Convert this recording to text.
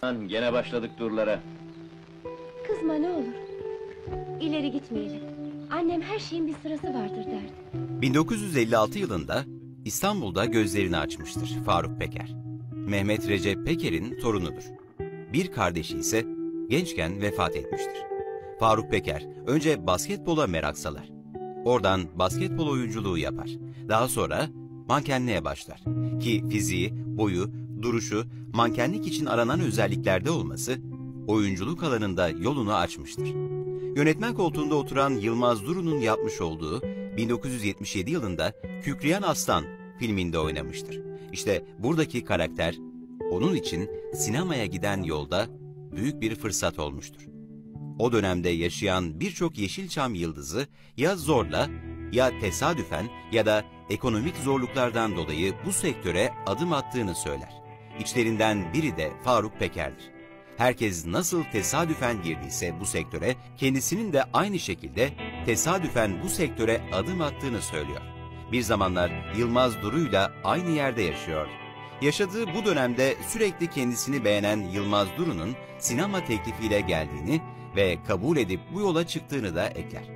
Lan gene başladık turlara. Kızma ne olur. İleri gitmeyelim. Annem her şeyin bir sırası vardır derdi. 1956 yılında İstanbul'da gözlerini açmıştır Faruk Peker. Mehmet Recep Peker'in torunudur. Bir kardeşi ise gençken vefat etmiştir. Faruk Peker önce basketbola merak salar. Oradan basketbol oyunculuğu yapar. Daha sonra mankenliğe başlar. Ki fiziği, boyu, duruşu, mankenlik için aranan özelliklerde olması oyunculuk alanında yolunu açmıştır. Yönetmen koltuğunda oturan Yılmaz Duru'nun yapmış olduğu 1977 yılında Kükreyen Aslan filminde oynamıştır. İşte buradaki karakter onun için sinemaya giden yolda büyük bir fırsat olmuştur. O dönemde yaşayan birçok Yeşilçam yıldızı ya zorla ya tesadüfen ya da ekonomik zorluklardan dolayı bu sektöre adım attığını söyler. İçlerinden biri de Faruk Peker'dir. Herkes nasıl tesadüfen girdiyse bu sektöre, kendisinin de aynı şekilde tesadüfen bu sektöre adım attığını söylüyor. Bir zamanlar Yılmaz Duru'yla aynı yerde yaşıyor. Yaşadığı bu dönemde sürekli kendisini beğenen Yılmaz Duru'nun sinema teklifiyle geldiğini ve kabul edip bu yola çıktığını da ekler.